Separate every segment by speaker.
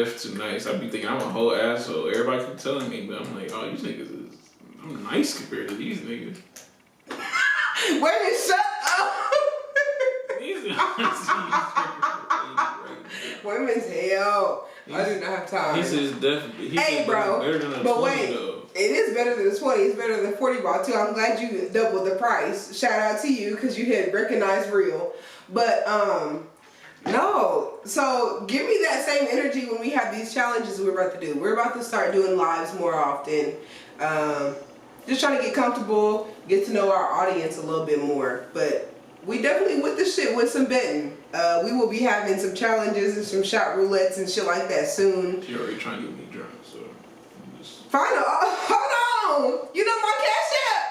Speaker 1: definitely too nice. I be thinking I'm a whole asshole. Everybody keep telling me, but I'm like, oh, these niggas is I'm nice compared to these niggas.
Speaker 2: Wait a minute, shut up.
Speaker 1: These
Speaker 2: Women's hell. I do not have time.
Speaker 1: He says definitely.
Speaker 2: Hey, bro.
Speaker 1: Better than a
Speaker 2: but
Speaker 1: 20,
Speaker 2: wait,
Speaker 1: though.
Speaker 2: it is better than the 20. It's better than the 40 ball too. I'm glad you doubled the price. Shout out to you because you had recognized real. But no. So give me that same energy when we have these challenges we're about to do. We're about to start doing lives more often. Just trying to get comfortable, get to know our audience a little bit more. But we definitely with this shit with some betting. We will be having some challenges and some shot roulettes and shit like that soon.
Speaker 1: She already trying to get me drunk, so I'm just...
Speaker 2: Final, hold on. You know my cash app.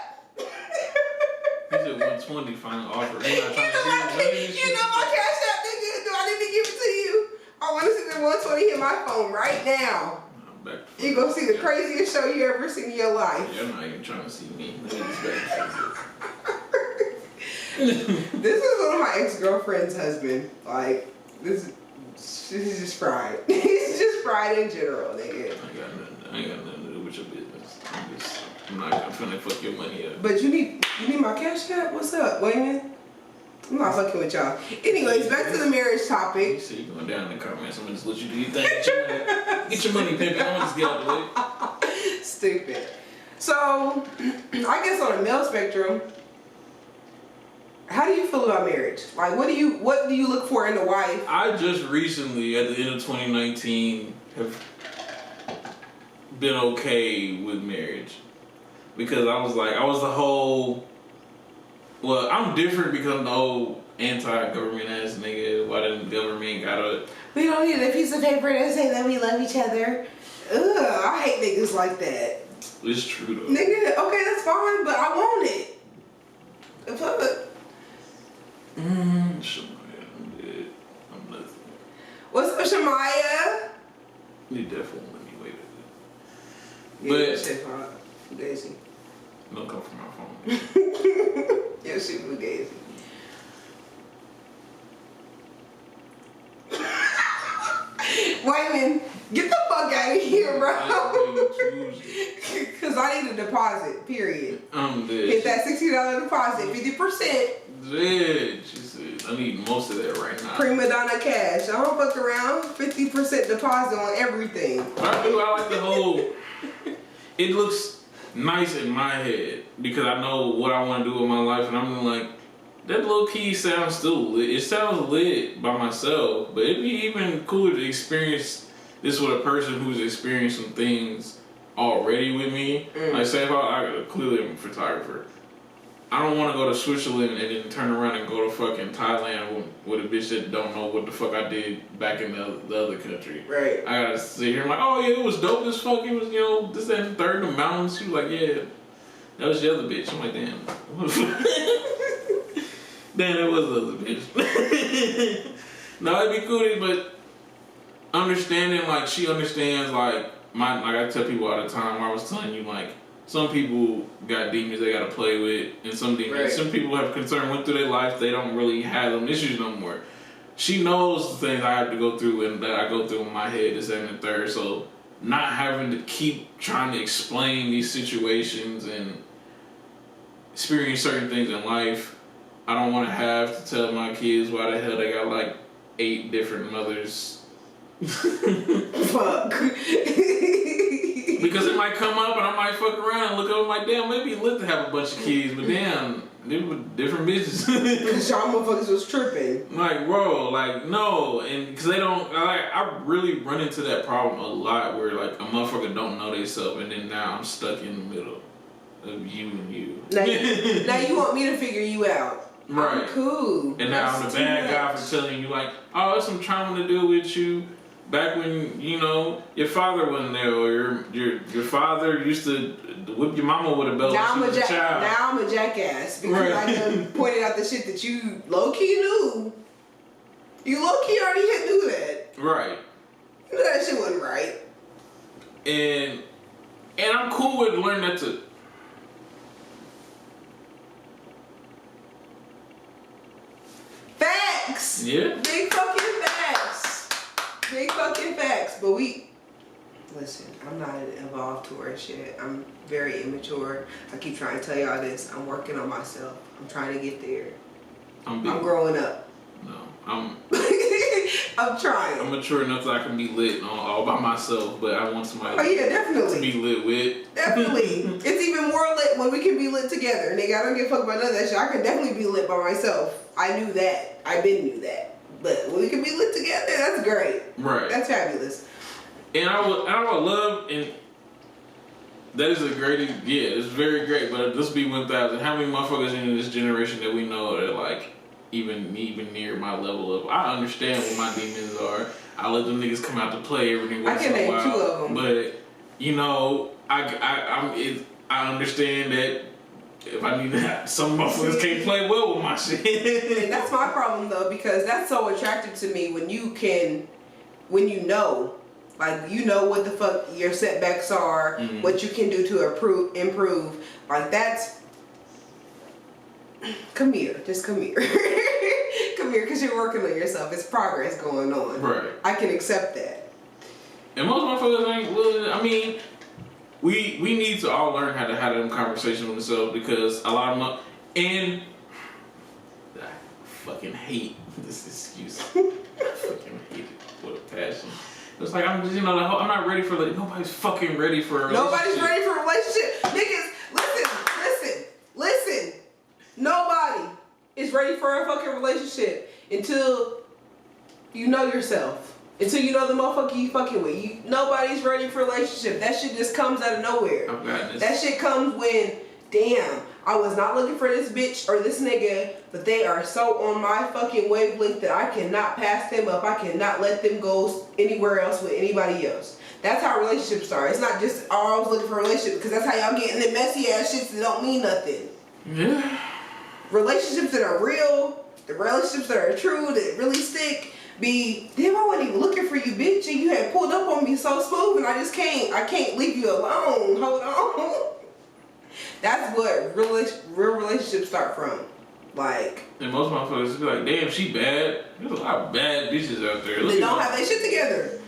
Speaker 1: He said 120 final offer. He not trying to
Speaker 2: You know my cash app, nigga. Do I need to give it to you? I want to see the 120 hit my phone right now. You gonna see the craziest show you ever seen in your life.
Speaker 1: Yeah, I'm not even trying to see me. Let me just back
Speaker 2: This is one of my ex-girlfriend's husband. Like, he's just fried. He's just fried in general, nigga.
Speaker 1: I ain't got nothing to do with your business. I'm not finna fuck your money up.
Speaker 2: But you need my cash app? What's up? Wait a minute. I'm not fucking with y'all. Anyways, back to the marriage topic.
Speaker 1: You see you going down in the comments. I'm gonna just let you do your thing. Get your money, pimpin'. I'm gonna just get out the way.
Speaker 2: Stupid. So, I guess on a male spectrum, how do you feel about marriage? Like, what do you look for in a wife?
Speaker 1: I just recently, at the end of 2019, have been okay with marriage. Because I was the whole... Well, I'm different because I'm the whole anti-government ass nigga. Why didn't the government gotta...
Speaker 2: We don't need a piece of paper to say that we love each other. Ugh, I hate niggas like that.
Speaker 1: It's true though.
Speaker 2: Nigga, okay, that's fine, but I want it.
Speaker 1: Shamaya, I'm dead. I'm nothing.
Speaker 2: What's up, Shamaya?
Speaker 1: You definitely let me wait
Speaker 2: Yeah,
Speaker 1: but
Speaker 2: that shit hot. Daisy.
Speaker 1: don't come from my phone.
Speaker 2: Yeah, she was Daisy. Wayman, get the fuck out of here, bro. Because I need a deposit, period.
Speaker 1: I'm dead.
Speaker 2: Hit that $60 deposit, 50%.
Speaker 1: Dead. She said, I need most of that right now.
Speaker 2: Prima donna cash. I don't fuck around. 50% deposit on everything.
Speaker 1: I do. I like the whole... It looks nice in my head because I know what I want to do with my life, and I'm like, that low key sounds still lit. It sounds lit by myself, but it'd be even cooler to experience this with a person who's experienced some things already with me. Like, say if I clearly am a photographer. I don't want to go to Switzerland and then turn around and go to fucking Thailand with a bitch that don't know what the fuck I did back in the other country.
Speaker 2: Right.
Speaker 1: I gotta sit here and like, oh yeah, it was dope as fuck. It was, this, that, and the third in the mountains. She was like, yeah, that was the other bitch. I'm like, damn. Damn, that was the other bitch. No, it'd be cool, but understanding, like, she understands, like I tell people all the time, where I was telling you, like, some people got demons they gotta play with, and some demons.
Speaker 2: Right.
Speaker 1: Some people have concern, went through their life, they don't really have them issues no more. She knows the things I have to go through and that I go through in my head, this, and the third. So not having to keep trying to explain these situations and experience certain things in life, I don't want to have to tell my kids why the hell they got like 8 different mothers.
Speaker 2: Fuck.
Speaker 1: Because it might come up and I might fuck around and look up and like, damn, maybe it lit to have a bunch of kids, but damn, they were different bitches.
Speaker 2: Because y'all motherfuckers was tripping.
Speaker 1: Like, bro, like, no. And because they don't, I really run into that problem a lot where, like, a motherfucker don't know themselves and then now I'm stuck in the middle of you and you.
Speaker 2: Now you want me to figure you out.
Speaker 1: Right.
Speaker 2: I'm cool.
Speaker 1: And now I'm the bad guy for telling you, like, oh, it's some trauma to do with you. Back when, your father wasn't there, or your father used to whip your mama with a belt when she was a child.
Speaker 2: Now I'm a jackass because I done pointed out the shit that you low-key knew. You low-key already knew that.
Speaker 1: Right.
Speaker 2: You knew that shit wasn't right.
Speaker 1: And I'm cool with learning that to...
Speaker 2: Facts!
Speaker 1: Yeah?
Speaker 2: Big fucking facts! Big fucking facts. But listen, I'm not evolved towards yet. I'm very immature. I keep trying to tell y'all this. I'm working on myself. I'm trying to get there. I'm growing up.
Speaker 1: No, I'm
Speaker 2: trying.
Speaker 1: I'm mature enough that I can be lit all by myself, but I want somebody
Speaker 2: definitely
Speaker 1: to be lit with.
Speaker 2: Definitely. It's even more lit when we can be lit together. Nigga, I don't give a fuck about none of that shit. I can definitely be lit by myself. I knew that. I been knew that. But when we can be lit together, that's great.
Speaker 1: Right.
Speaker 2: That's fabulous.
Speaker 1: And I would love, and that is a great, it's very great, but this be 1,000. How many motherfuckers in this generation that we know are like, even near my level of, I understand what my demons are. I let them niggas come out to play every once in a while. I can name 2 of them. But, you know, I understand that if I need that, some motherfuckers can't play well with my shit.
Speaker 2: And that's my problem though, because that's so attractive to me when you know. Like, you know what the fuck your setbacks are, what you can do to improve. Like, that's... Come here. Just come here. Come here, because you're working on yourself. It's progress going on.
Speaker 1: Right.
Speaker 2: I can accept that.
Speaker 1: And most motherfuckers ain't willing. I mean, we need to all learn how to have them conversations with themselves, because a lot of them... And... I fucking hate this excuse. I fucking hate it with a passion. It's like, I'm not ready for nobody's fucking ready for a relationship.
Speaker 2: Nobody's ready for a relationship. Niggas, listen. Nobody is ready for a fucking relationship until you know yourself. Until you know the motherfucker you fucking with. Nobody's ready for a relationship. That shit just comes out of nowhere.
Speaker 1: I've got this.
Speaker 2: That shit comes when, damn, I was not looking for this bitch or this nigga, but they are so on my fucking wavelength that I cannot pass them up. I cannot let them go anywhere else with anybody else. That's how relationships start. It's not just, I was looking for a relationship, because that's how y'all get in the messy ass shits that don't mean nothing.
Speaker 1: Yeah.
Speaker 2: Relationships that are real, the relationships that are true, that really stick, damn, I wasn't even looking for you, bitch, and you had pulled up on me so smooth, and I can't leave you alone. Hold on. That's what real relationships start from. Like,
Speaker 1: and most motherfuckers be like, damn, she bad. There's a lot of bad bitches out there.
Speaker 2: They don't have their shit together.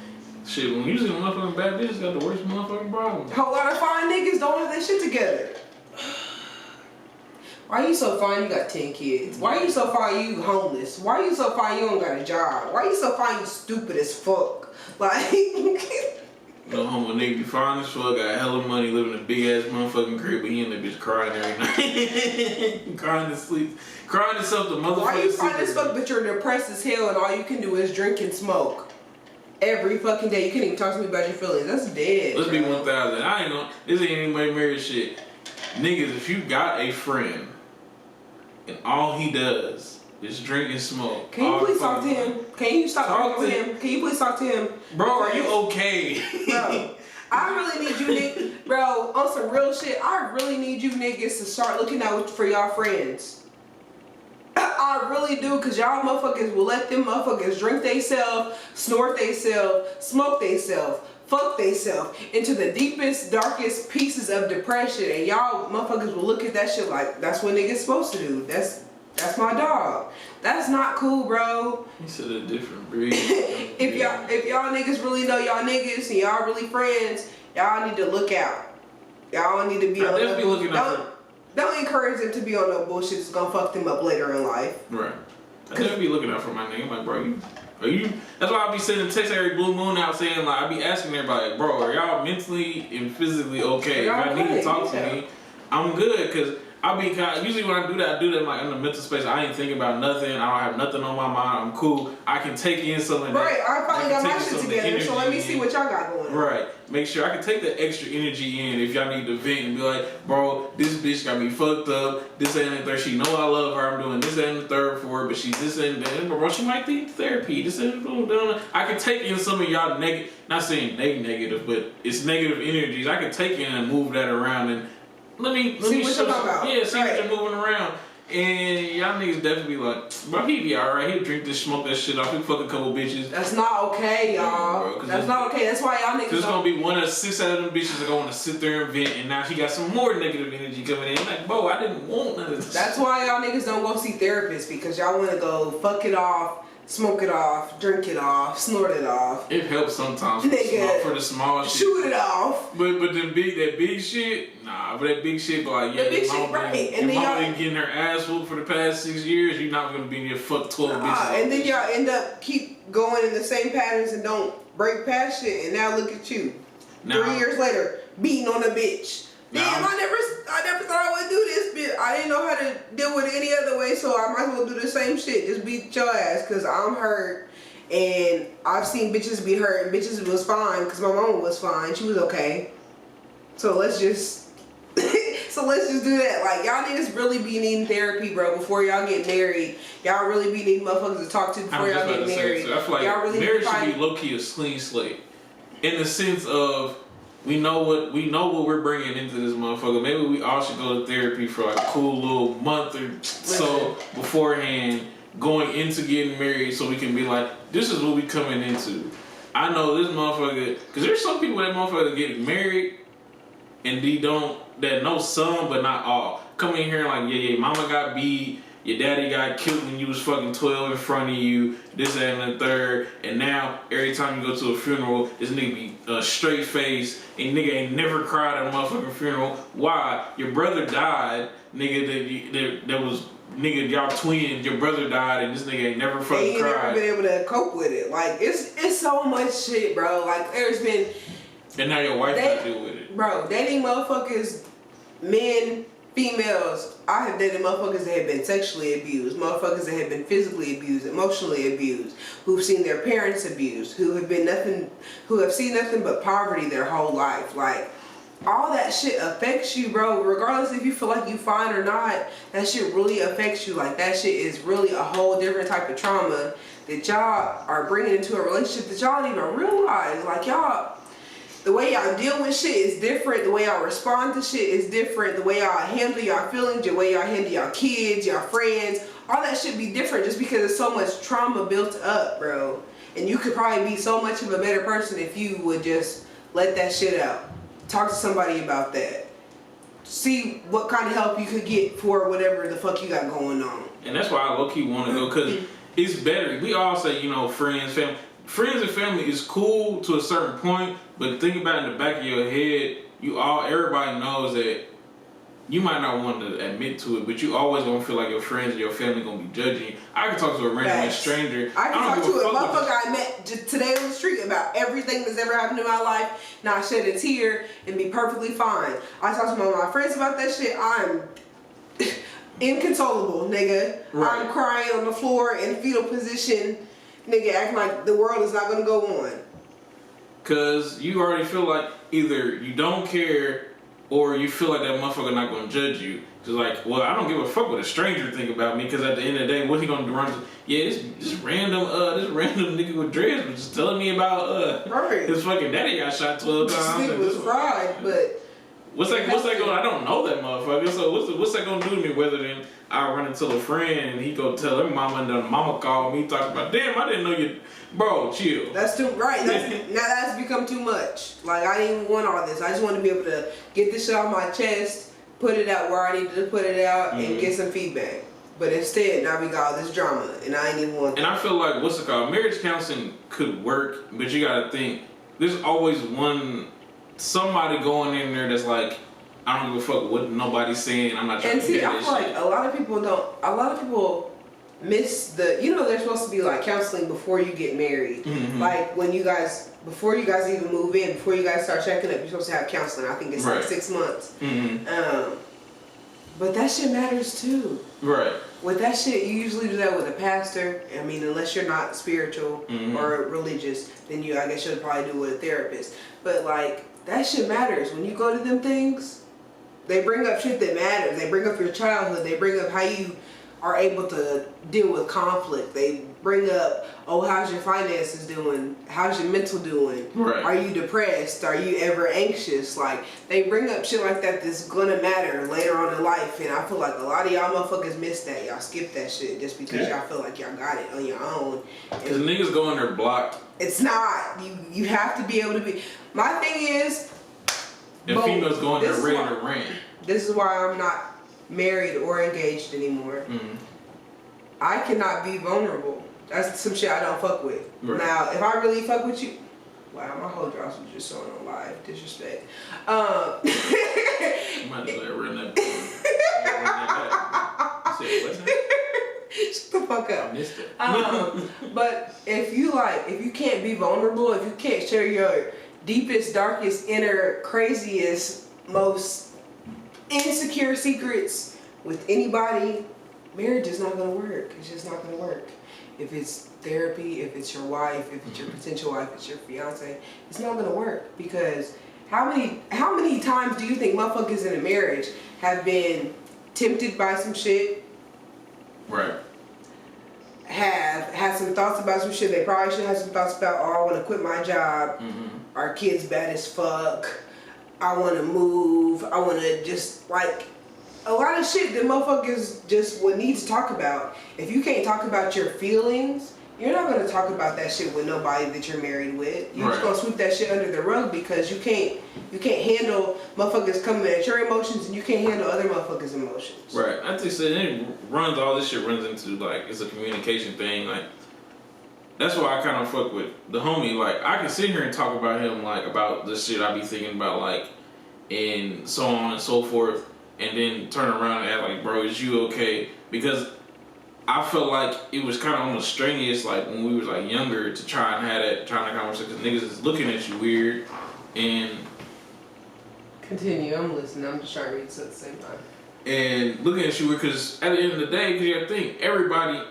Speaker 1: Shit, when usually motherfucking bad bitches got the worst motherfucking problem.
Speaker 2: A whole lot of fine niggas don't have their shit together. Why you so fine you got 10 kids? Why you so fine you homeless? Why you so fine you don't got a job? Why you so fine you stupid as fuck? Like...
Speaker 1: No homo nigga be fine as fuck, got hella money, living in a big ass motherfucking crib, but he in that bitch crying every night. Crying to sleep. Crying himself to motherfucking
Speaker 2: Why you fine as fuck but you're depressed as hell and all you can do is drink and smoke? Every fucking day. You can't even talk to me about your feelings. That's dead.
Speaker 1: Let's be 1,000. I ain't gonna, this ain't anybody married shit. Niggas, if you got a friend and all he does is drink and smoke.
Speaker 2: Can you please talk to him? Can you stop talking to him? Can you please talk to him?
Speaker 1: Bro, are you okay?
Speaker 2: Bro, I really need you niggas. Bro, on some real shit, I really need you niggas to start looking out for y'all friends. I really do, because y'all motherfuckers will let them motherfuckers drink theyself, snort theyself, smoke theyself, fuck theyself into the deepest, darkest pieces of depression, and y'all motherfuckers will look at that shit like, that's what niggas supposed to do. That's my dog. That's not cool, bro.
Speaker 1: He said a different breed.
Speaker 2: if y'all niggas really know y'all niggas and y'all really friends, y'all need to look out. Y'all need to be on
Speaker 1: definitely looking out.
Speaker 2: Don't encourage them to be on no bullshit that's gonna fuck them up later in life.
Speaker 1: Right. I definitely be looking out for my nigga. I'm like, bro, are you? That's why I be sending text every blue moon out saying, like, I be asking everybody, like, bro, are y'all mentally and physically okay? If I need to talk to me, I'm good, because I be usually when I do that like in the mental space. I ain't thinking about nothing. I don't have nothing on my mind. I'm cool. I can take in something.
Speaker 2: Right. I finally got my shit together. So let me see what y'all got going.
Speaker 1: Right. Make sure I can take the extra energy in if y'all need to vent and be like, bro, this bitch got me fucked up. This and the third. She know I love her. I'm doing this and the third for her, but she's this and that. Bro, she might need therapy. This and that. I can take in some of y'all negative. Not saying negative, but it's negative energies. I can take in and move that around and. Let me
Speaker 2: see what you're talking about.
Speaker 1: Yeah, see what you're moving around. And y'all niggas definitely like, bro, he be alright. He'll drink this, smoke that shit off. He'll fuck a couple bitches.
Speaker 2: That's not okay, y'all. That's not okay. That's why y'all niggas.
Speaker 1: There's gonna be one of 6 out of them bitches that gonna sit there and vent, and now she got some more negative energy coming in. Like, bro, I didn't want none of this.
Speaker 2: That's why y'all niggas don't go see therapists, because y'all wanna go fuck it off, smoke it off, drink it off, snort it off.
Speaker 1: It helps sometimes
Speaker 2: Nigga,
Speaker 1: for the small shit.
Speaker 2: Shoot it off.
Speaker 1: But that big shit, nah. But that big shit, but like, yeah,
Speaker 2: The big
Speaker 1: your
Speaker 2: shit,
Speaker 1: mama
Speaker 2: right.
Speaker 1: been,
Speaker 2: And
Speaker 1: your
Speaker 2: then
Speaker 1: mama
Speaker 2: y'all-
Speaker 1: been getting her ass whooped for the past 6 years. You're not gonna be in your fuck 12 bitches.
Speaker 2: And then y'all end up keep going in the same patterns and don't break past shit. And now look at you.
Speaker 1: Now-
Speaker 2: 3 years later, beating on a bitch.
Speaker 1: Now-
Speaker 2: Damn, I never thought I would do this, bitch. I didn't know how to deal with it any other way, so I might as well do the same shit. Just beat your ass, cause I'm hurt. And I've seen bitches be hurt, and bitches was fine, cause my mama was fine. She was okay. So let's just do that. Like, y'all niggas really be needing therapy, bro, before y'all get married. Y'all really be needing motherfuckers to talk to before y'all get married.
Speaker 1: So I feel like
Speaker 2: y'all really
Speaker 1: marriage
Speaker 2: need to
Speaker 1: should be
Speaker 2: find-
Speaker 1: low key a clean slate, in the sense of we know what we're bringing into this motherfucker. Maybe we all should go to therapy for like a cool little month or so beforehand, going into getting married, so we can be like, this is what we coming into. I know this motherfucker, because there's some people that motherfucker get married and that know some but not all. Come in here like, yeah, mama got beat, your daddy got killed when you was fucking 12 in front of you, this, that, and the third, and now every time you go to a funeral, this nigga be straight face, and nigga ain't never cried at a motherfucking funeral. Why? Your brother died, nigga, that was, nigga, y'all twins, your brother died, and this nigga ain't never fucking
Speaker 2: ain't
Speaker 1: cried.
Speaker 2: never been able to cope with it. Like, it's so much shit, bro. Like, there's been...
Speaker 1: And now your wife got to deal with it.
Speaker 2: Bro, dating motherfuckers, men, females. I have dated motherfuckers that have been sexually abused, motherfuckers that have been physically abused, emotionally abused, who've seen their parents abused, who have seen nothing but poverty their whole life. Like, all that shit affects you, bro. Regardless if you feel like you fine or not, that shit really affects you. Like, that shit is really a whole different type of trauma that y'all are bringing into a relationship that y'all don't even realize. Like, y'all... The way y'all deal with shit is different. The way y'all respond to shit is different. The way y'all handle y'all feelings, the way y'all handle y'all kids, y'all friends, all that should be different just because there's so much trauma built up, bro. And you could probably be so much of a better person if you would just let that shit out. Talk to somebody about that. See what kind of help you could get for whatever the fuck you got going on.
Speaker 1: And that's why I low-key want to go, because it's better. We all say, friends, family. Friends and family is cool to a certain point, but think about it in the back of your head, everybody knows that you might not want to admit to it, but you always gonna feel like your friends and your family gonna be judging you. I can talk to a random stranger.
Speaker 2: I can talk to a motherfucker
Speaker 1: fuck
Speaker 2: I met just today on the street about everything that's ever happened in my life, not shed a tear and be perfectly fine. I talk to my friends about that shit. I'm inconsolable, nigga.
Speaker 1: Right.
Speaker 2: I'm crying on the floor in fetal position, nigga, acting like the world is not gonna go on.
Speaker 1: Cause you already feel like either you don't care or you feel like that motherfucker not gonna judge you. Cause like, well, I don't give a fuck what a stranger think about me. Cause at the end of the day, what he gonna do? This random nigga with dreads was just telling me about
Speaker 2: Right.
Speaker 1: his fucking daddy got shot 12
Speaker 2: This
Speaker 1: times.
Speaker 2: nigga was fried, but
Speaker 1: What's that going? I don't know that motherfucker. So what's that gonna do to me? Whether than I run into a friend and he go tell her mama, and then mama call me talking about, damn, I didn't know you, bro. Chill.
Speaker 2: that's too right. Now that's become too much. Like, I didn't even want all this. I just want to be able to get this shit off my chest, put it out where I needed to put it out, and get some feedback. But instead, now we got all this drama, and I ain't even want that.
Speaker 1: And I feel like marriage counseling could work, but you gotta think there's always somebody going in there that's like, I don't give a fuck what nobody's saying. I'm not trying
Speaker 2: And
Speaker 1: to
Speaker 2: see,
Speaker 1: hear
Speaker 2: I
Speaker 1: this
Speaker 2: feel
Speaker 1: shit.
Speaker 2: like a lot of people miss they're supposed to be like counseling before you get married. Like when before you guys even move in, before you guys start checking up, you're supposed to have counseling. I think it's like 6 months. But that shit matters too.
Speaker 1: Right.
Speaker 2: With that shit, you usually do that with a pastor. I mean, unless you're not spiritual or religious, then I guess you'll probably do it with a therapist. But like, that shit matters. When you go to them things, they bring up shit that matters. They bring up your childhood. They bring up how you are able to deal with conflict. They bring up, oh, how's your finances doing? How's your mental doing?
Speaker 1: Right.
Speaker 2: Are you depressed? Are you ever anxious? Like, they bring up shit like that that's gonna matter later on in life. And I feel like a lot of y'all motherfuckers miss that. Y'all skip that shit just because y'all feel like y'all got it on your own.
Speaker 1: Cause niggas go in there blocked.
Speaker 2: It's not. You have to be able to be. My thing is,
Speaker 1: And
Speaker 2: both.
Speaker 1: females go in there
Speaker 2: This is
Speaker 1: ready
Speaker 2: why-
Speaker 1: to rant.
Speaker 2: This is why I'm not married or engaged anymore. I cannot be vulnerable. That's some shit I don't fuck with.
Speaker 1: Right.
Speaker 2: Now, if I really fuck with you, wow, my whole drops was just showing on live. Disrespect.
Speaker 1: You might as well run that. You said, what's that?
Speaker 2: Shut the fuck up.
Speaker 1: I missed it.
Speaker 2: But if you can't be vulnerable, if you can't share your deepest, darkest, inner, craziest, most insecure secrets with anybody, marriage is not gonna work. It's just not gonna work. If it's therapy, if it's your wife, if it's your potential wife, if it's your fiance, it's not gonna work. Because how many times do you think motherfuckers in a marriage have been tempted by some shit?
Speaker 1: Right.
Speaker 2: Have had some thoughts about some shit they probably should have some thoughts about. Oh, I want to quit my job. Our kid's bad as fuck. I want to move. I want to just like a lot of shit that motherfuckers just would need to talk about. If you can't talk about your feelings, you're not gonna talk about that shit with nobody that you're married with. You're just gonna sweep that shit under the rug because you can't handle motherfuckers coming at your emotions and you can't handle other motherfuckers' emotions.
Speaker 1: Right. I think so. All this shit runs into like it's a communication thing. Like that's why I kind of fuck with the homie. Like I can sit here and talk about him like about the shit I be thinking about like and so on and so forth, and then turn around and act like, bro, is you okay? Because I felt like it was kind of almost strenuous, like when we was like younger, to try and have that trying to conversation because niggas is looking at you weird and.
Speaker 2: Continue. I'm listening. I'm just trying to read this at the same time.
Speaker 1: And looking at you weird because at the end of the day, because you got to think everybody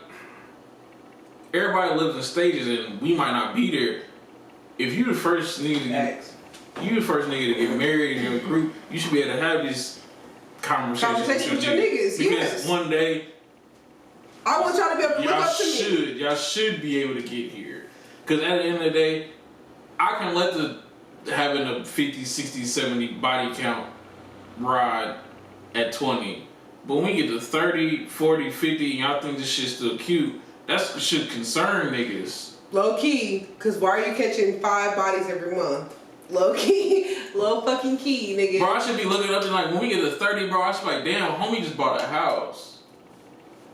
Speaker 1: lives in stages and we might not be there. If you the first nigga to get married in your group, you should be able to have these conversations
Speaker 2: with your niggas.
Speaker 1: Because one day.
Speaker 2: I want y'all to be able to look up to me.
Speaker 1: Y'all should be able to get here. Because at the end of the day, I can let having a 50, 60, 70 body count ride at 20. But when we get to 30, 40, 50, and y'all think this shit's still cute, that should concern niggas.
Speaker 2: Low key, because why are you catching 5 bodies every month? Low key, low fucking key, nigga.
Speaker 1: Bro, I should be looking up and like, when we get to 30, bro, I should be like, damn, homie just bought a house.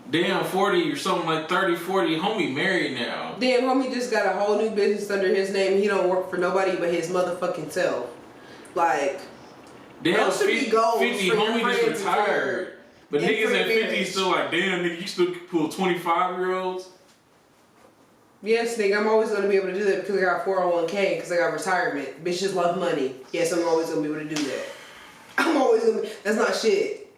Speaker 1: Damn, 40 or something like 30, 40, homie married now.
Speaker 2: Damn, homie just got a whole new business under his name. He don't work for nobody but his motherfucking self. Like,
Speaker 1: damn, 50, homie just
Speaker 2: retired.
Speaker 1: But niggas at 50 still like, damn, nigga, you still pull 25-year-olds?
Speaker 2: Yes, nigga, I'm always going to be able to do that because I got 401k, because I got retirement. Bitches love money. Yes, I'm always going to be able to do that. I'm always going to that's not shit.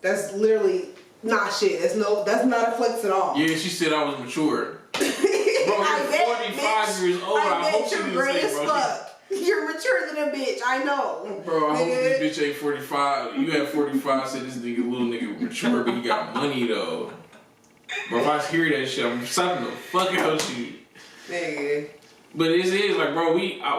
Speaker 2: That's literally not shit. That's not a flex at all.
Speaker 1: Yeah, she said I was mature. Bro, you're 45 years old. I hope
Speaker 2: you're great as fuck. You're mature than a bitch. I know.
Speaker 1: Bro, I hope this bitch ain't 45. You have 45, said this nigga, little nigga mature, but he got money though. Bro, if I hear that shit, I'm slapping the fuck out you.
Speaker 2: Nigga.
Speaker 1: But it is like, bro,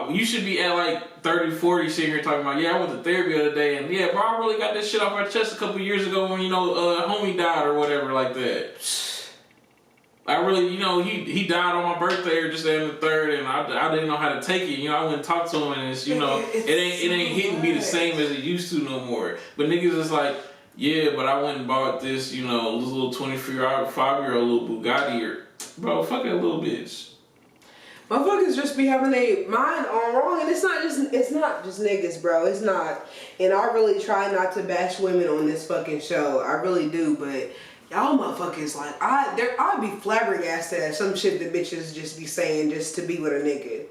Speaker 1: you should be at like 30, 40 sitting here talking about, yeah, I went to therapy the other day, and yeah, bro, I really got this shit off my chest a couple years ago when, homie died or whatever like that. I really, he died on my birthday or just on the 3rd, and I didn't know how to take it. I went and talked to him, and it's, it ain't hitting me the same as it used to no more. But niggas is like, yeah, but I went and bought this, this little 25-year-old little Bugatti or, bro, fuck that little bitch.
Speaker 2: Motherfuckers just be having their mind on wrong, and it's not just niggas, bro. It's not. And I really try not to bash women on this fucking show. I really do, but y'all motherfuckers like I'd be flabbergasted at some shit that bitches just be saying just to be with a nigga.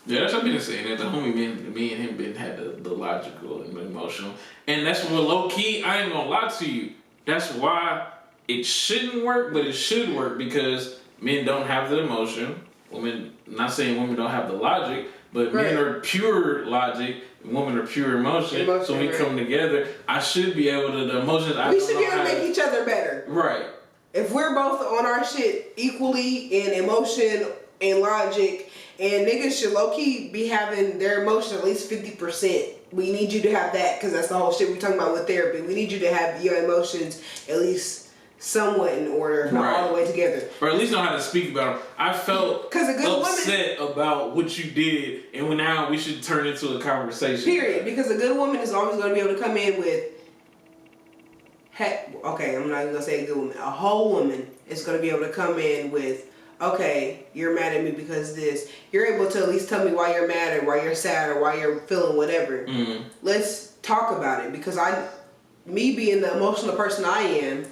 Speaker 1: Yeah, that's what I've been saying. That the homie me and him had the logical and emotional, and that's what low key. I ain't gonna lie to you. That's why it shouldn't work, but it should work because men don't have the emotion. Women, not saying women don't have the logic, but
Speaker 2: right.
Speaker 1: Men are pure logic, women are pure emotion. So we come together. I should be able to, the emotions
Speaker 2: we should be able to make each other better.
Speaker 1: Right.
Speaker 2: If we're both on our shit equally in emotion and logic, and niggas should low-key be having their emotion at least 50%. We need you to have that, because that's the whole shit we're talking about with therapy. We need you to have your emotions at least somewhat in order, if not all the way together.
Speaker 1: Or at least know how to speak about them. I felt upset about what you did, and now we should turn into a conversation.
Speaker 2: Period. Because a good woman is always going to be able to come in with, okay, I'm not even gonna say a good woman. A whole woman is gonna be able to come in with, okay, you're mad at me because of this. You're able to at least tell me why you're mad or why you're sad or why you're feeling whatever.
Speaker 1: Mm.
Speaker 2: Let's talk about it, because me being the emotional person I am,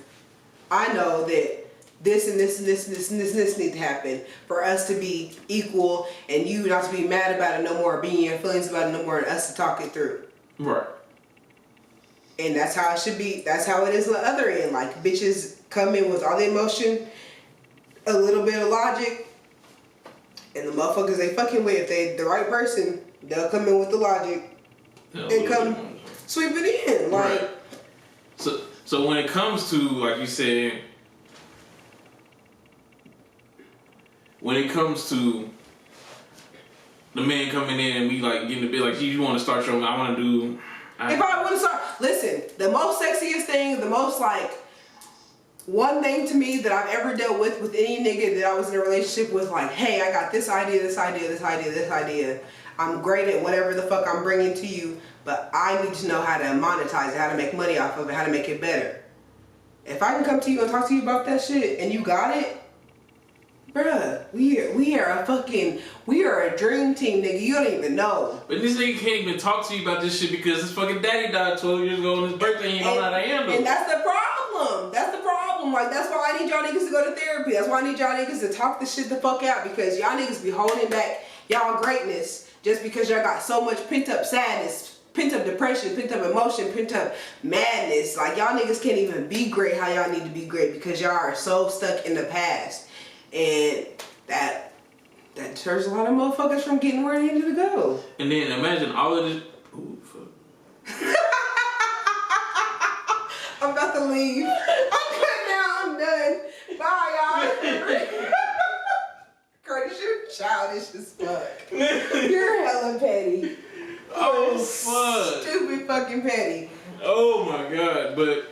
Speaker 2: I know that this and this and this and this and this and this need to happen for us to be equal and you not to be mad about it no more, being your feelings about it no more, and us to talk it through.
Speaker 1: Right.
Speaker 2: And that's how it should be. That's how it is on the other end. Like, bitches come in with all the emotion, a little bit of logic, and the motherfuckers they fucking with, if they the right person, they'll come in with the logic and come sweep it in. Like,
Speaker 1: right. So when it comes to, like you said, when it comes to the man coming in and we like getting a bit like, you want to start your, I want to do.
Speaker 2: If I want to start, listen, the most sexiest thing, the most like, one thing to me that I've ever dealt with any nigga that I was in a relationship with, like, hey, I got this idea, this idea, this idea, this idea. I'm great at whatever the fuck I'm bringing to you, but I need to know how to monetize it, how to make money off of it, how to make it better. If I can come to you and talk to you about that shit and you got it, bruh, we are a dream team, nigga. You don't even know.
Speaker 1: But this nigga can't even talk to you about this shit because his fucking daddy died 12 years ago on his birthday and he don't know how to handle it.
Speaker 2: And that's the problem. That's the problem. Like, that's why I need y'all niggas to go to therapy. That's why I need y'all niggas to talk this shit the fuck out, because y'all niggas be holding back y'all greatness just because y'all got so much pent up sadness, pent up depression, pent up emotion, pent up madness. Like, y'all niggas can't even be great how y'all need to be great because y'all are so stuck in the past. And that deters a lot of motherfuckers from getting where they needed to go.
Speaker 1: And then imagine all of this. Ooh, fuck.
Speaker 2: I'm about to leave. I'm good now. I'm done. Bye, y'all. Curtis, you're childish as fuck. You're hella petty.
Speaker 1: Oh, fuck.
Speaker 2: Stupid fucking petty.
Speaker 1: Oh, my God. But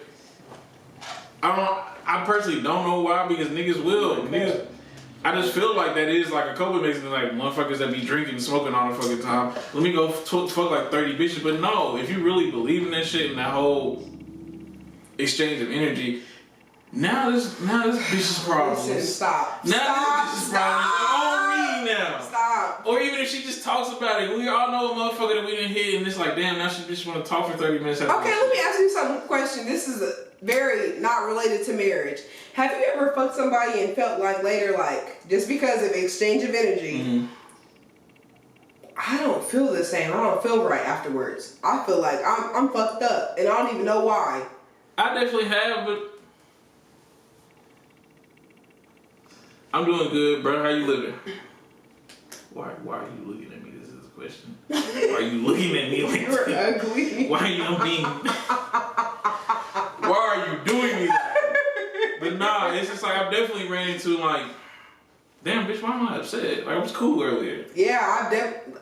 Speaker 1: I personally don't know why, because niggas will. Niggas, I just feel like that is like a coping mechanism, like motherfuckers that be drinking and smoking all the fucking time. Let me go fuck like 30 bitches. But no, if you really believe in that shit and that whole exchange of energy, now this bitch's problems.
Speaker 2: Listen, stop.
Speaker 1: Now this bitch's problems on me now.
Speaker 2: Stop.
Speaker 1: Or even if she just talks about it, we all know a motherfucker that we didn't hit, and it's like, damn, now she just want to talk for 30 minutes.
Speaker 2: Okay, let me ask you some question. This is very not related to marriage. Have you ever fucked somebody and felt like later, like, just because of exchange of energy,
Speaker 1: Mm-hmm.
Speaker 2: I don't feel the same. I don't feel right afterwards. I feel like I'm fucked up and I don't even know why.
Speaker 1: I definitely have, but I'm doing good, bro. How you living? Why are you looking at me? This is a question. Why are you looking at me like
Speaker 2: You're
Speaker 1: that?
Speaker 2: ugly.
Speaker 1: Why are you being? Why are you doing me? But nah, it's just like I've definitely ran into like, damn bitch, why am I upset? Like, I was cool earlier.
Speaker 2: Yeah,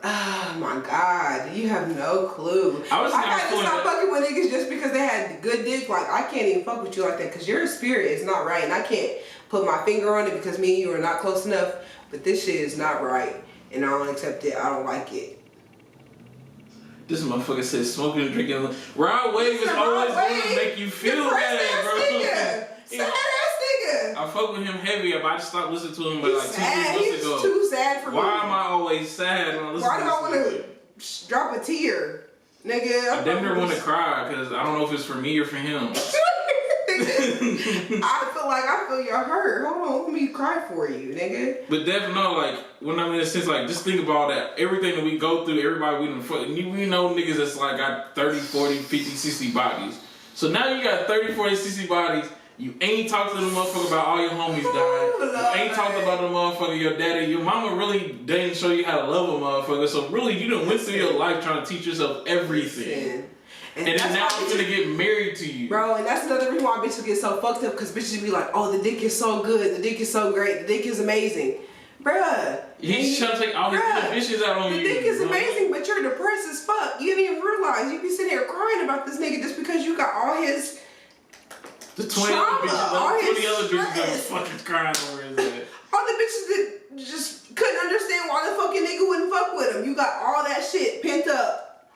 Speaker 2: oh my God, you have no clue. I had to stop fucking with niggas just because they had good dick. Like, I can't even fuck with you like that because your spirit is not right, and I can't put my finger on it because me and you are not close enough. But this shit is not right, and I don't accept it. I don't like it.
Speaker 1: This motherfucker says smoking and drinking. Rod Wave is always going to make you feel bad, bro.
Speaker 2: Sad ass nigga.
Speaker 1: I fuck with him heavy, but I just stopped listening to him but like 2 months ago.
Speaker 2: He's too sad for me.
Speaker 1: Why am I always sad when I listen
Speaker 2: Why
Speaker 1: to
Speaker 2: do I want
Speaker 1: this
Speaker 2: to drop a tear? Nigga.
Speaker 1: I damn near want to cry because I don't know if it's for me or for him.
Speaker 2: I feel your hurt. Hold on, let me cry for you, nigga.
Speaker 1: But definitely, no, like, when I'm in a sense, like, just think about that. Everything that we go through, everybody we done fuck. We know niggas that's like got 30, 40, 50, 60 bodies. So now you got 30, 40, 60 bodies. You ain't talked to the motherfucker about all your homies died. You ain't talked about the motherfucker, your daddy. Your mama really didn't show you how to love a motherfucker. So really, you done went through your life trying to teach yourself everything. And then now I'm gonna get married to you.
Speaker 2: Bro, and that's another reason why bitches get so fucked up, because bitches be like, oh, the dick is so good, the dick is so great, the dick is amazing. Bruh.
Speaker 1: He's trying to take all his inhibitions out on you.
Speaker 2: The dick is amazing, but you're depressed as fuck. You didn't even realize. You be sitting here crying about this nigga just because you got all his
Speaker 1: the 20 other bitches that was fucking crying over his head.
Speaker 2: All the bitches that just couldn't understand why the fucking nigga wouldn't fuck with him. You got all that shit pent up.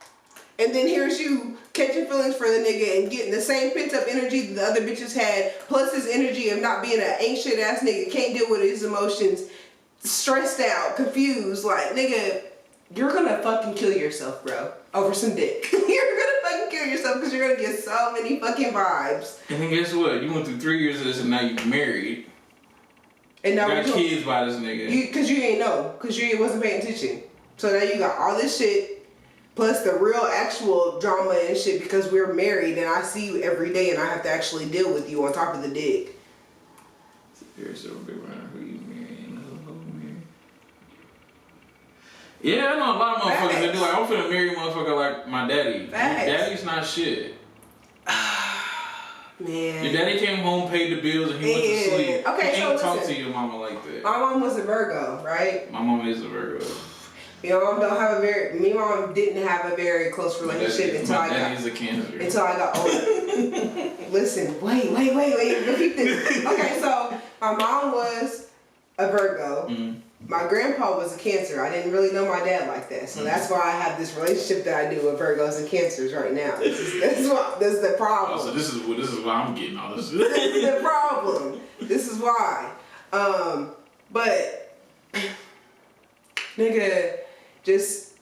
Speaker 2: And then here's you catching feelings for the nigga and getting the same pent up energy that the other bitches had, plus his energy of not being an ain't shit ass nigga, can't deal with his emotions, stressed out, confused, like, nigga, you're gonna fucking kill yourself, bro, over some dick. You're gonna fucking kill yourself because you're gonna get so many fucking vibes.
Speaker 1: And then guess what? You went through 3 years of this and now you married.
Speaker 2: And now
Speaker 1: got kids by this nigga.
Speaker 2: Because you ain't know, because you wasn't paying attention. So now you got all this shit, plus the real actual drama and shit because we're married and I see you every day and I have to actually deal with you on top of the dick.
Speaker 1: You're so big around who you marrying. Yeah, I know a lot of motherfuckers that do like, I'm finna marry a motherfucker like my daddy.
Speaker 2: Facts.
Speaker 1: Your daddy's not shit.
Speaker 2: Man.
Speaker 1: Your daddy came home, paid the bills, and he went to sleep.
Speaker 2: Okay,
Speaker 1: you can't
Speaker 2: so
Speaker 1: talk
Speaker 2: listen.
Speaker 1: to your mama like that.
Speaker 2: My mom was a Virgo, right?
Speaker 1: My mama is a Virgo.
Speaker 2: Your mom don't have me and mom didn't have a very close relationship
Speaker 1: my daddy is a Cancer.
Speaker 2: until I got older. Listen, wait, repeat this. Okay, so my mom was a Virgo.
Speaker 1: Mm-hmm.
Speaker 2: My grandpa was a Cancer. I didn't really know my dad like that, so that's why I have this relationship that I do with Virgos and Cancers right now. This is the problem.
Speaker 1: Oh, so this is why I'm getting all this.
Speaker 2: This is the problem. This is why. But nigga, just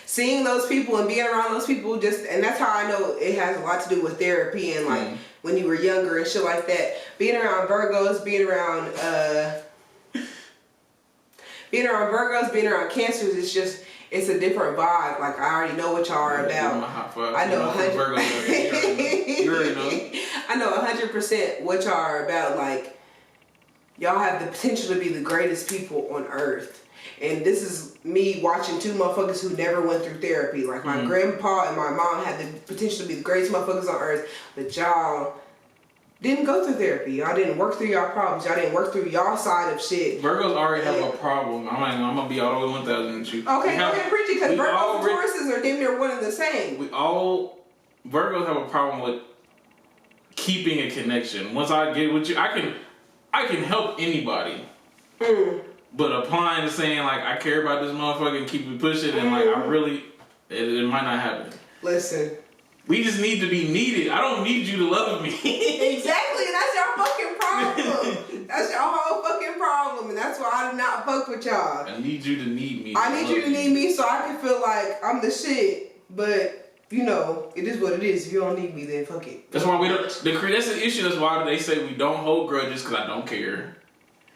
Speaker 2: seeing those people and being around those people, and that's how I know it has a lot to do with therapy and like when you were younger and shit like that. Being around Virgos, being around Cancers, it's a different vibe. Like I already know what y'all are about. I know 100.
Speaker 1: You already know.
Speaker 2: I know 100% what y'all are about. Like y'all have the potential to be the greatest people on earth. And this is me watching two motherfuckers who never went through therapy. Like my grandpa and my mom had the potential to be the greatest motherfuckers on earth, but y'all didn't go through therapy. Y'all didn't work through y'all problems. Y'all didn't work through y'all side of shit.
Speaker 1: Virgos already have a problem. I'm gonna be all the way 1,000 with you.
Speaker 2: Okay, go ahead, preach it, because Virgos and Tauruses are damn near one and the same.
Speaker 1: Virgos have a problem with keeping a connection. Once I get with you, I can help anybody. But applying to saying like I care about this motherfucker and keep it pushing and like it might not happen.
Speaker 2: Listen.
Speaker 1: We just need to be needed. I don't need you to love me.
Speaker 2: Exactly, and that's your fucking problem. That's your whole fucking problem, and that's why I do not fuck with y'all.
Speaker 1: I need you to need me.
Speaker 2: I need you to need me so I can feel like I'm the shit, but you know, it is what it is. If you don't need me, then fuck it.
Speaker 1: That's why we don't. That's the issue. That's why they say we don't hold grudges because I don't care.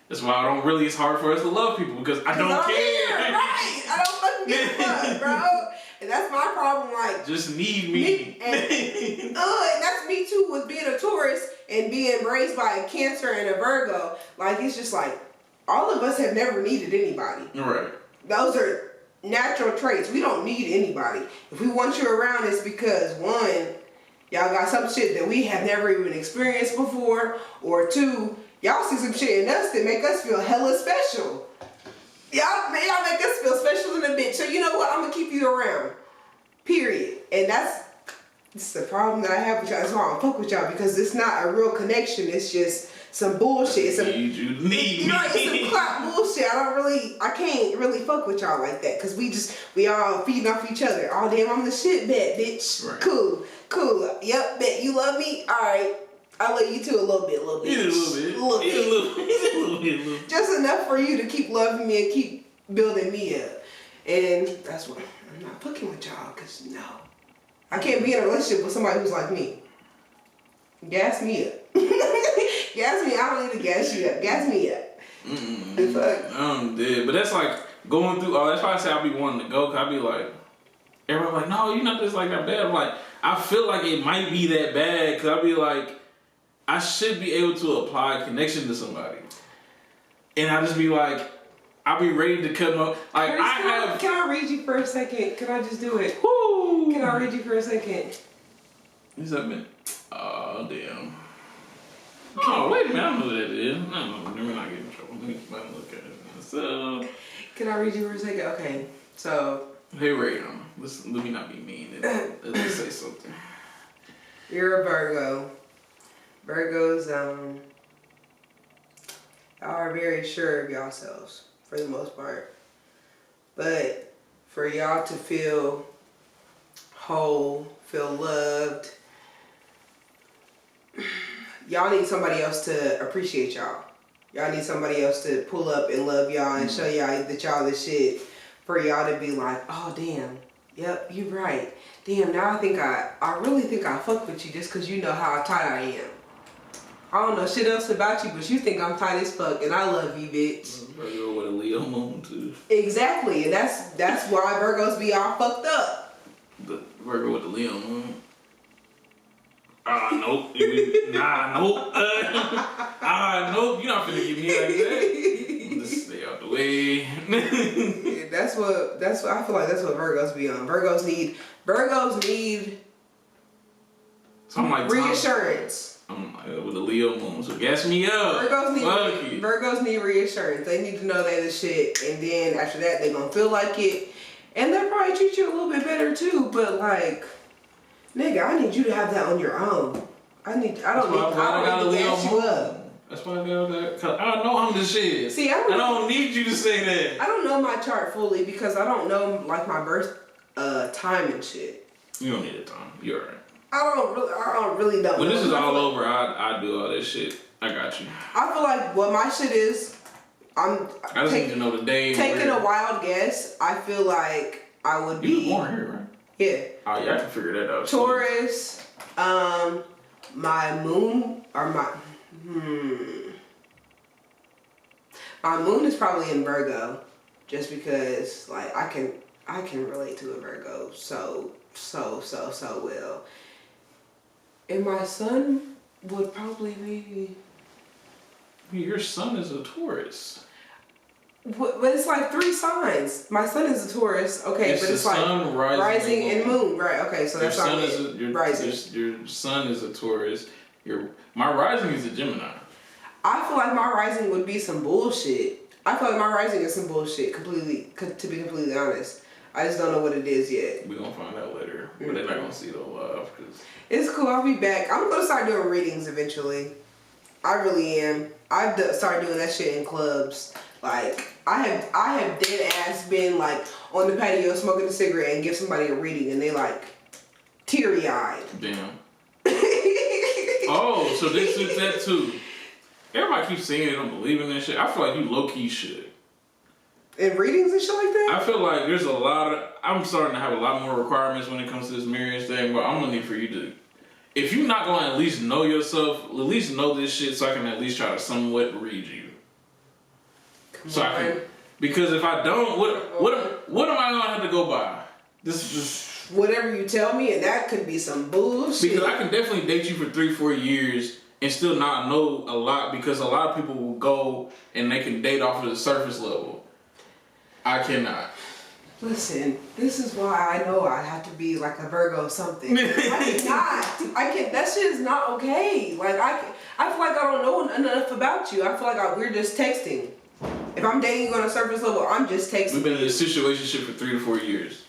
Speaker 1: That's why it's hard for us to love people because I don't care.
Speaker 2: Right. I don't fucking give a fuck, bro. And that's my problem, like
Speaker 1: just need me.
Speaker 2: And that's me too with being a Taurus and being raised by a Cancer and a Virgo. Like it's just like all of us have never needed anybody.
Speaker 1: Right.
Speaker 2: Those are natural traits. We don't need anybody. If we want you around, it's because one, y'all got some shit that we have never even experienced before, or two, y'all see some shit in us that make us feel hella special. Y'all make us feel special in a bitch. So you know what? I'm gonna keep you around. Period. And it's the problem that I have with y'all. That's why I don't fuck with y'all, because it's not a real connection. It's just some bullshit. It's
Speaker 1: need me.
Speaker 2: It's some clap bullshit. I can't really fuck with y'all like that, because we all feeding off each other. Oh damn, I'm the shit bet, bitch. Right. Cool. Yep, bet you love me. All right. I love you too a little bit. A little bit. Just enough for you to keep loving me and keep building me up. And that's why I'm not fucking with y'all, because no. I can't be in a relationship with somebody who's like me. Gas me up. Gas me. I don't need to gas you up. Gas me up.
Speaker 1: I'm dead. But that's like going through, that's why I say I be wanting to go, because I be like, everybody like, no, you're not just like that bad. I'm like, I feel like it might be that bad, because I be like, I should be able to apply connection to somebody. And I just be like, I'll be ready to cut them up. Like,
Speaker 2: Can I read you for a second? Can I just do it?
Speaker 1: Woo!
Speaker 2: Can I read you for a second?
Speaker 1: What's that mean? Oh, damn. Oh, wait a minute. I know what that is. No, we're not getting in trouble. Let me look at it. So,
Speaker 2: can I read you for a second? Okay. So.
Speaker 1: Hey, Ray, let me not be mean. Let's say something.
Speaker 2: You're a Virgo. Virgos, are very sure of yourselves for the most part. But for y'all to feel whole, feel loved. Y'all need somebody else to appreciate y'all. Y'all need somebody else to pull up and love y'all and show y'all that y'all the shit, for y'all to be like, oh damn, yep, you right. Damn, now I really think I fuck with you just cause you know how tight I am. I don't know shit else about you, but you think I'm tight as fuck and I love you, bitch.
Speaker 1: Virgo with a Leo moon too.
Speaker 2: Exactly, and that's why Virgos be all fucked up.
Speaker 1: The Virgo with the Leo moon. Nope. Nope. Nope. You're not finna get me like that. Just stay out the way.
Speaker 2: Yeah, that's what I feel like. That's what Virgos be on. Virgos need
Speaker 1: So I'm like
Speaker 2: reassurance.
Speaker 1: I'm like, with the Leo moon, so gas me up.
Speaker 2: Virgos need reassurance. They need to know they the shit, and then after that, they gonna feel like it, and they'll probably treat you a little bit better too. But like, nigga, I need you to have that on your own. I don't need to gas you up.
Speaker 1: That's why I got that. Cause I know I'm the shit.
Speaker 2: See, I
Speaker 1: don't need you to say that.
Speaker 2: I don't know my chart fully because I don't know like my birth time and shit.
Speaker 1: You don't need a time. You're alright.
Speaker 2: I don't really know.
Speaker 1: When this is all over, I do all this shit. I got you.
Speaker 2: I feel like what my shit is,
Speaker 1: I just need to know the day.
Speaker 2: Taking a wild guess, I feel like I would be.
Speaker 1: You were born here, right?
Speaker 2: Yeah.
Speaker 1: Oh yeah, I can figure that out.
Speaker 2: Taurus, my moon or my moon is probably in Virgo, just because like I can relate to a Virgo so well. And my sun would probably be.
Speaker 1: Your sun is a Taurus.
Speaker 2: But it's like 3 signs. My sun is a Taurus, okay, but it's like
Speaker 1: sun,
Speaker 2: rising and moon, right? Okay, so that's not rising.
Speaker 1: Your sun is a Taurus. My rising is a Gemini.
Speaker 2: I feel like my rising would be some bullshit. I feel like my rising is some bullshit. To be completely honest, I just don't know what it is yet.
Speaker 1: We're gonna find out later, but they're not gonna see it all live because
Speaker 2: it's cool. I'll be back. I'm gonna start doing readings eventually. I really am. I've started doing that shit in clubs. Like I have dead ass been like on the patio smoking a cigarette and give somebody a reading and they like teary eyed.
Speaker 1: Damn. Oh, so this is that too. Everybody keeps saying they don't believe in that shit. I feel like you low key should.
Speaker 2: In readings and shit like that?
Speaker 1: I feel like there's I'm starting to have a lot more requirements when it comes to this marriage thing, but I'm gonna need for you to, if you're not gonna at least know yourself, at least know this shit so I can at least try to somewhat read you. Because if I don't, what am I gonna have to go by? This is just
Speaker 2: whatever you tell me, and that could be some bullshit.
Speaker 1: Because I can definitely date you for 3-4 years and still not know a lot, because a lot of people will go and they can date off of the surface level. I cannot.
Speaker 2: Listen, this is why I know I have to be like a Virgo or something. That shit is not okay. Like I feel like I don't know enough about you. I feel like we're just texting. If I'm dating you on a surface level, I'm just texting.
Speaker 1: We've been in a situationship for 3 to 4 years.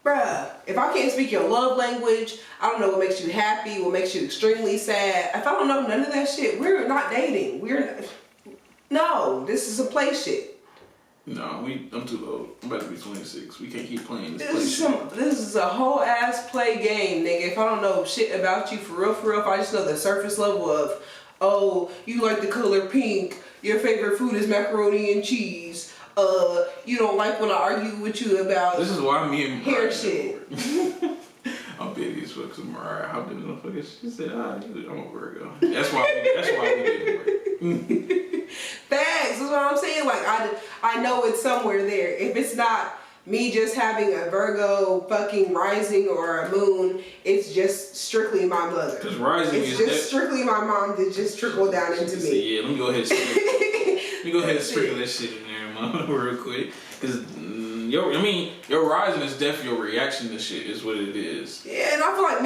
Speaker 2: Bruh, if I can't speak your love language, I don't know what makes you happy, what makes you extremely sad. If I don't know none of that shit, we're not dating. No, this is a play shit.
Speaker 1: No, I'm too old. I'm about to be 26. We can't keep playing this play shit.
Speaker 2: This is a whole ass play game, nigga. If I don't know shit about you for real, if I just know the surface level of, oh, you like the color pink, your favorite food is macaroni and cheese, you don't like when I argue with you about
Speaker 1: this is why me and Mariah
Speaker 2: hair shit.
Speaker 1: I'm busy as fuck because Mariah hopped in the fucking, she said, I'm a Virgo. That's why we didn't work.
Speaker 2: Facts, that's what I'm saying. Like I know it's somewhere there. If it's not me just having a Virgo fucking rising or a moon, it's just strictly my mother.
Speaker 1: Because rising
Speaker 2: is just strictly my mom that just trickled down into me.
Speaker 1: Yeah, let me go ahead and sprinkle that shit in there, mom, real quick. Because your rising is definitely your reaction to shit is what it is. Yeah,
Speaker 2: and I feel like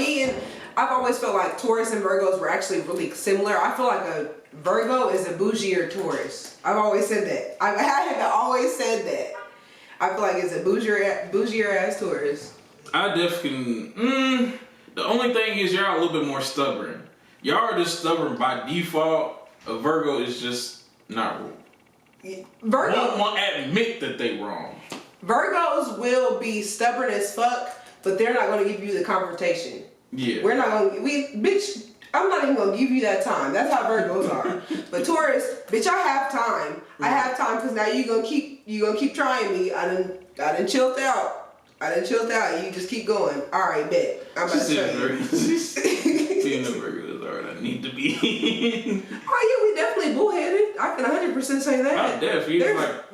Speaker 2: I've always felt like Taurus and Virgos were actually really similar. I feel like a Virgo is a bougier Taurus. I've always said that. I have always said that. I feel like it's a bougier ass Taurus.
Speaker 1: I definitely the only thing is y'all a little bit more stubborn. Y'all are just stubborn by default. A Virgo is just not wrong.
Speaker 2: Virgo
Speaker 1: won't admit that they wrong.
Speaker 2: Virgos will be stubborn as fuck but they're not gonna give you the confrontation.
Speaker 1: Yeah.
Speaker 2: We're not gonna bitch. I'm not even gonna give you that time. That's how Virgos are. But Taurus, bitch, I have time. I have time because now you gonna keep trying me. I done chilled out. You just keep going. All right, bet. I'm about to show you.
Speaker 1: Seeing the Virgos are what I need to be.
Speaker 2: Oh yeah, we definitely bullheaded. I can 100% say that.
Speaker 1: I'm definitely like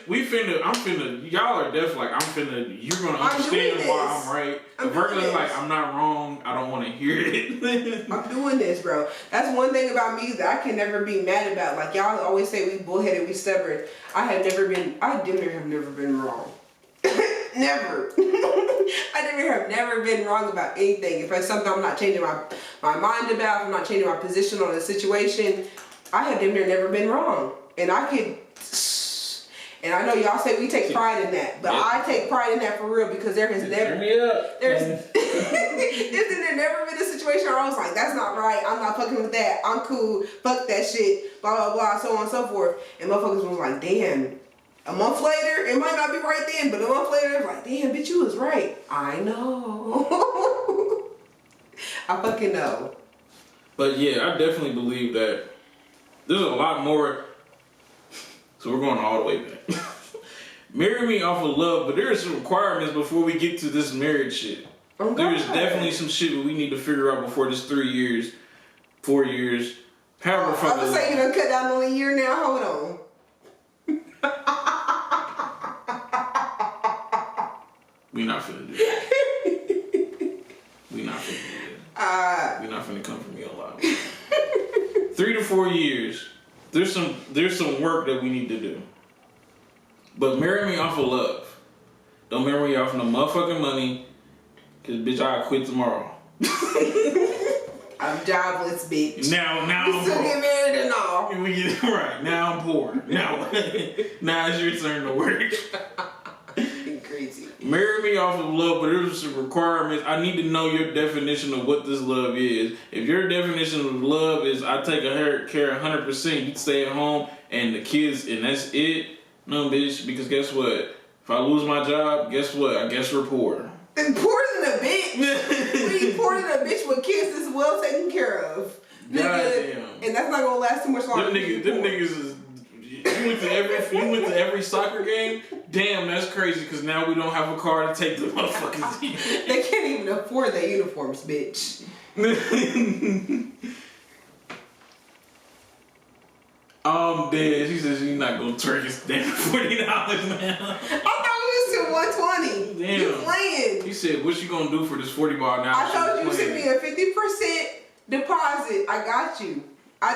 Speaker 1: we finna. I'm finna. Y'all are definitely like I'm finna. You're gonna understand why I'm right. The Virgo's like I'm not wrong. I don't want to hear it.
Speaker 2: I'm doing this, bro. That's one thing about me that I can never be mad about. Like y'all always say, we bullheaded, we stubborn. I damn near have never been wrong. Never. I have never been wrong about anything. If it's something I'm not changing my mind about, if I'm not changing my position on a situation, I have damn near never been wrong. And I know y'all say we take pride in that, but I take pride in that for real because there's never been a situation where I was like, that's not right, I'm not fucking with that, I'm cool, fuck that shit, blah blah blah, so on and so forth. And motherfuckers was like, damn. A month later, it might not be right then, but a month later, it's like, damn, bitch, you was right. I know. I fucking know.
Speaker 1: But yeah, I definitely believe that there's a lot more. So we're going all the way back. Marry me off of love, but there are some requirements before we get to this marriage shit.
Speaker 2: Oh,
Speaker 1: there's definitely some shit that we need to figure out before this 3 years, 4 years. However,
Speaker 2: I was saying you done cut down on a year now. Hold on.
Speaker 1: We not finna do that. We not finna do that. We not finna come for me a lot. 3 to 4 years. There's some work that we need to do. But marry me off of love. Don't marry me off no motherfucking money. Cause bitch, I'll quit tomorrow.
Speaker 2: I'm jobless, bitch.
Speaker 1: Now
Speaker 2: you still get married and all.
Speaker 1: We get right. Now I'm poor. Now it's your turn to work.
Speaker 2: Crazy.
Speaker 1: Marry me off of love, but there's some requirements. I need to know your definition of what this love is. If your definition of love is I take care 100%, you stay at home and the kids and that's it. No, bitch, because guess what? If I lose my job, guess what? I guess we're poor.
Speaker 2: And poor than a bitch. We poor than a bitch with kids that's well taken care of.
Speaker 1: Goddamn.
Speaker 2: And that's not gonna last too much longer.
Speaker 1: Them niggas is. You went to every soccer game. Damn, that's crazy. Because now we don't have a car to take the motherfuckers in.
Speaker 2: They can't even afford their uniforms, bitch.
Speaker 1: I'm dead. She says she's not gonna twerk his damn $40 now.
Speaker 2: I thought we was to 120.
Speaker 1: Damn.
Speaker 2: You playing?
Speaker 1: He said, "What you gonna do for this $40 now?"
Speaker 2: I told you send me a 50% deposit. I got you. I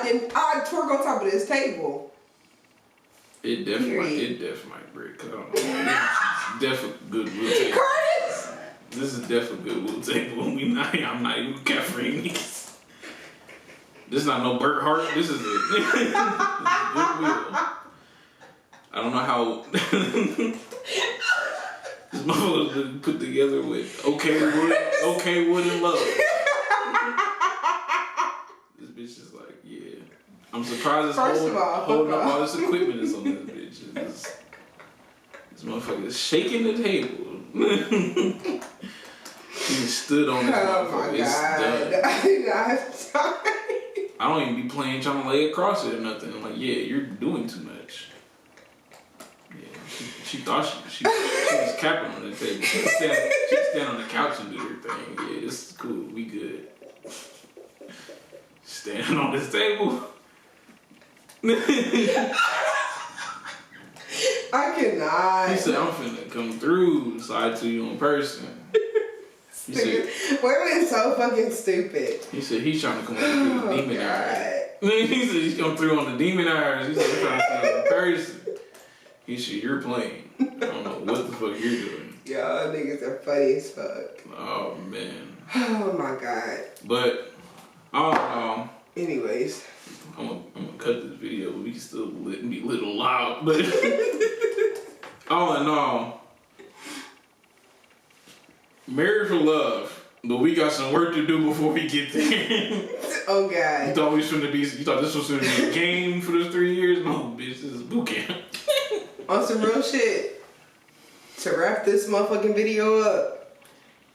Speaker 2: twerk on top of this table.
Speaker 1: It definitely might break. Cause I don't know. Definitely good will table.
Speaker 2: Curtis!
Speaker 1: This is definitely good will table. I'm not even caffeine niggas. This is not no Burt Hart. This is it. This is Goodwill. I don't know how this motherfucker's been put together with okay wood and love. This bitch is like, yeah. I'm surprised it's holding up all this equipment that's on this bitch. This motherfucker is shaking the table. He stood on this motherfucker. It's done. I don't even be playing trying to lay across it or nothing. I'm like, yeah, you're doing too much. Yeah, she thought she was capping on the table. She stand on the couch and do her thing. Yeah, this is cool. We good. Standing on this table.
Speaker 2: I cannot.
Speaker 1: He said, I'm finna come through, slide to you in person. He said,
Speaker 2: women so fucking stupid.
Speaker 1: He said he's trying to come through the demon eyes. He said he's come through on the demon eyes. He said he's trying to see you in person. He said, you're playing. I don't know what the fuck you're doing.
Speaker 2: Y'all niggas are funny as fuck.
Speaker 1: Oh, man.
Speaker 2: Oh, my God.
Speaker 1: But,
Speaker 2: anyways.
Speaker 1: I'm gonna cut this video, but we can still be a little loud. But all in all, married for love, but we got some work to do before we get there.
Speaker 2: Oh God!
Speaker 1: You thought this was gonna be a game for those 3 years? No, bitch, this is boot camp. On
Speaker 2: some real shit. To wrap this motherfucking video up,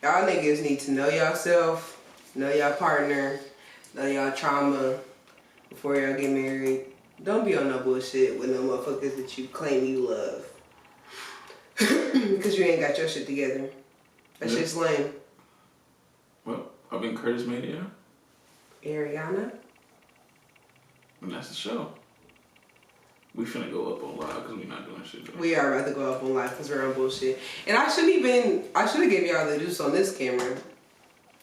Speaker 2: Y'all niggas need to know yourself, know y'all partner, know y'all trauma before y'all get married. Don't be on no bullshit with no motherfuckers that you claim you love. Because you ain't got your shit together. That shit's lame.
Speaker 1: Well, I've been Curtis Media.
Speaker 2: Ariana.
Speaker 1: And that's the show. We finna go up on live because we not doing shit though.
Speaker 2: We are about to go up on live because we're on bullshit. And I should have gave y'all the juice on this camera.